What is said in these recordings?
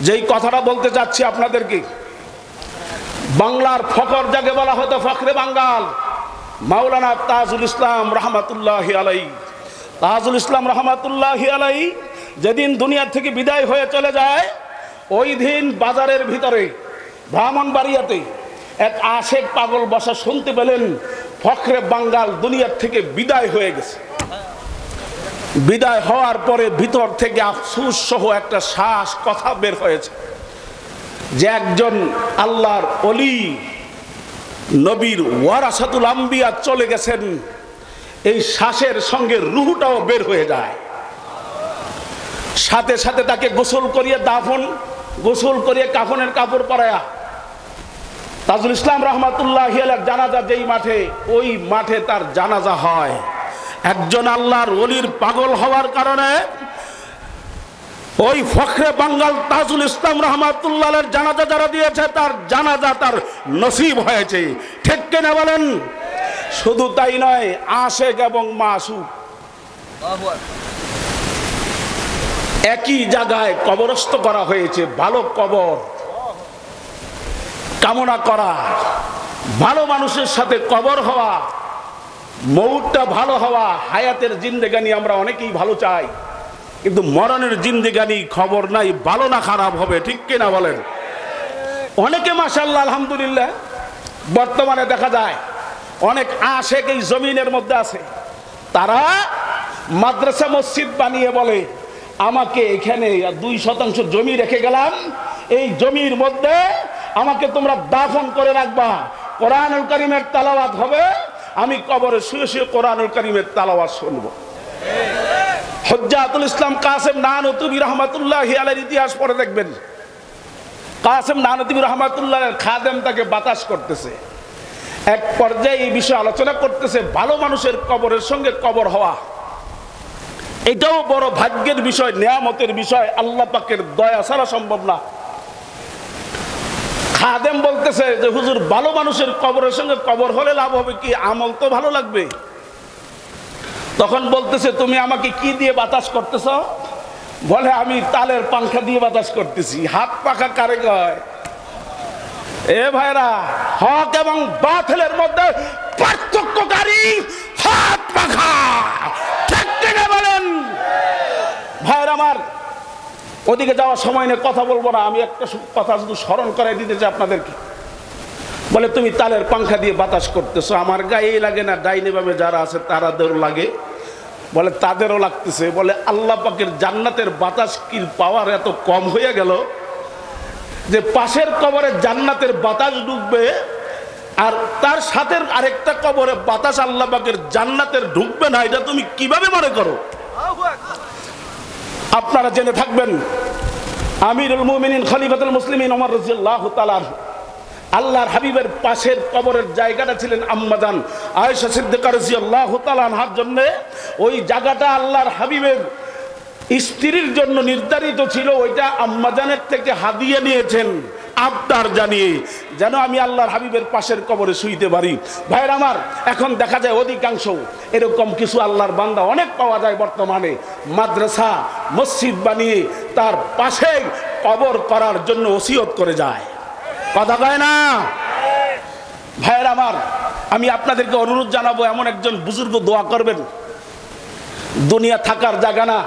যেই কথাটা বলতে যাচ্ছি আপনাদেরকে, বাংলার ফখর যাকে বলা হতো ফখরে বাঙ্গাল, মাওলানা তাজুল ইসলাম রহমাতুল্লাহি আলাইহি। তাজুল ইসলাম রহমাতুল্লাহি আলাইহি যেদিন দুনিয়া থেকে বিদায় হয়ে চলে যায়, ওই দিন বাজারের ভিতরে ব্রাহ্মণবাড়িয়াতে এক আশেক পাগল বসা শুনতে পেলেন ফখরে বাঙ্গাল দুনিয়ার থেকে বিদায় হয়ে গেছে। বিদায় হওয়ার পরে ভিতর থেকে আফসোস সহ একটা শ্বাস কথা বের হয়েছে যে একজন আল্লাহর ওলি, নবীর ওয়ারাসাতুল আম্বিয়া চলে গেছেন। এই শ্বাসের সঙ্গে রূহটাও বের হয়ে যায়। সাথে সাথে তাকে গোসল করিয়ে গোসল করিয়ে কাফনের কাপড় পরায়া তাজুল ইসলাম রহমাতুল্লাহি আলাইহির জানাজা যেই মাঠে, ওই মাঠে তার জানাজা হয়। একজন আল্লাহর ওলির পাগল হওয়ার কারণে ওই ফখরে বাঙ্গাল তাজুল ইসলাম রহমাতুল্লাহের জানাজা যারা দিয়েছে, তার জানাজা তার নসিব হয়েছে। ঠিক কিনা বলেন? শুধু তাই নয়, আশেক এবং মাসুক একই জায়গায় কবরস্থ করা হয়েছে। ভালো কবর কামনা করা, ভালো মানুষের সাথে কবর হওয়া, মৌতটা ভালো হওয়া। হায়াতের জিন্দেগানি আমরা অনেকেই ভালো চাই, কিন্তু মরণের জিন্দেগানি খবর নাই ভালো না খারাপ হবে। ঠিক কিনা বলেন? অনেকে মাশাআল্লাহ আলহামদুলিল্লাহ বর্তমানে দেখা যায় অনেক আশেক এই জমিনের মধ্যে আছে। তারা মাদ্রাসা মসজিদ বানিয়ে বলে, আমাকে এখানে 2% জমি রেখে গেলাম, এই জমির মধ্যে আমাকে তোমরা দাফন করে রাখবা, কোরআনুল কারীমের তেলাওয়াত হবে, আমি কবরে শুয়ে শুয়ে কোরআনুল কারীমের তেলাওয়াত শুনবো। হুজ্জাতুল ইসলাম কাসেম নানুতুবি রহমাতুল্লাহি আলাইহির ইতিহাস পড়ে দেখবেন, কাসেম নানুতুবি রহমাতুল্লাহের খাদেম তাকে বাতাস করতেছে। এক পর্যায়ে এই বিষয়ে আলোচনা করতেছে, ভালো মানুষের কবরের সঙ্গে কবর হওয়া এটাও বড় ভাগ্যের বিষয়, নিয়ামতের বিষয়, আল্লাহ পাকের দয়া ছাড়া সম্ভব না। খাদেম বলতেছে যে হুজুর, ভালো মানুষের কবরের সঙ্গে কবর হলে লাভ হবে কি? আমল তো ভালো লাগবে। তখন বলতেছে, তুমি আমাকে কি দিয়ে বাতাস করতেছ? বলে, আমি তালের পাংখা দিয়ে বাতাস করতেছি। হাত পাখা কারে কয়? এ ভাইরা, হক এবং বাতিলের মধ্যে পার্থক্যকারী হাত পাখা। ঠিক কিনা বলেন? ভাইরা আমার, ওদিকে যাওয়ার সময় নিয়ে কথা বলবো না, আমি একটা কথা শুধু স্মরণ করে দিতে চাই আপনাদেরকে। বলে, তুমি তালের পাংখা দিয়ে বাতাস করতেছো, আমার গায়ে লাগে না? ডাইনে বামে যারা আছে তারাদেরও লাগে। বলে, তাদেরও লাগতেছে। বলে, আল্লাহ পাকের জান্নাতের বাতাস কি পাওয়ার এত কম হয়ে গেল যে পাশের কবরে জান্নাতের বাতাস ঢুকবে, আর তার সাথে আরেকটা কবরে বাতাস আল্লাহ পাকের জান্নাতের ঢুকবে না? এটা তুমি কিভাবে মনে করো? আপনারা জেনে থাকবেন, আমিরুল মুমিনিন খলিফাতুল মুসলিমিন ওমর রাদিয়াল্লাহু তাআলা আল্লাহর হাবিবের পাশের কবরের জায়গাটা ছিলেন আম্মাজান আয়েশা সিদ্দিকা রাদিয়াল্লাহু তাআলা আনহার জন্য। ওই জায়গাটা আল্লাহর হাবিবের স্ত্রীর জন্য নির্ধারিত ছিল। ওইটা আম্মাজানের থেকে হাদিয়া নিয়েছেন আবদার জানিয়ে, যেন আমি আল্লাহর হাবিবের পাশের কবরে শুইতে পারি। ভাইয়ের আমার, এখন দেখা যায় অধিকাংশ এরকম কিছু আল্লাহর বান্দা অনেক পাওয়া যায় বর্তমানে, মাদ্রাসা মসজিদ বানিয়ে তার পাশে কবর করার জন্য ওসিয়ত করে যায়। কথা কয় না? ভাইয়ের আমার, আমি আপনাদেরকে অনুরোধ জানাবো, এমন একজন বুজুর্গ দোয়া করবেন। দুনিয়া থাকার জায়গা না,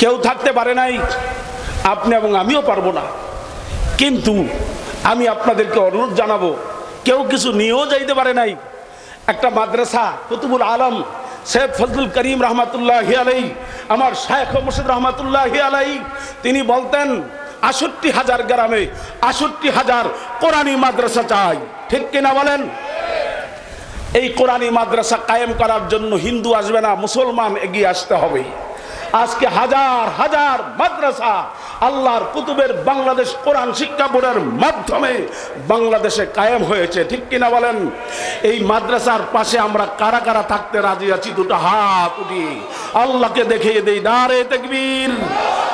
কেউ থাকতে পারে নাই, আপনি এবং আমিও পারবো না, কিন্তু আমি আপনাদেরকে অনুরোধ জানাবো, কেউ কিছু নিয়েও যাইতে পারে নাই। একটা মাদ্রাসা কুতুবুল আলম সৈয়দ ফজলুল করিম রহমাতুল্লাহি আলাইহি, আমার শায়খ মুর্শিদ রহমাতুল্লাহি আলাইহি, তিনি বলতেন ৬৮,০০০ গ্রামে ৬৮,০০০ কোরআনী মাদ্রাসা চাই। ঠিক কিনা বলেন? এই কোরআনী মাদ্রাসা কায়েম করার জন্য হিন্দু আসবে না, মুসলমান এগিয়ে আসতে হবে। আজকে হাজার হাজার মাদ্রাসা আল্লাহর কুতুবের বাংলাদেশ কোরআন শিক্ষা বোর্ডের মাধ্যমে বাংলাদেশে কায়েম হয়েছে। ঠিক কিনা বলেন? এই মাদ্রাসার পাশে আমরা কারা কারা থাকতে রাজি আছি? দুটো হাত উঠিয়ে আল্লাহকে দেখিয়ে দেই। নারে তাকবীর,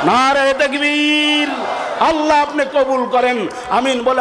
নারে তাকবীর। আল্লাহ আপনি কবুল করেন, আমিন বলে।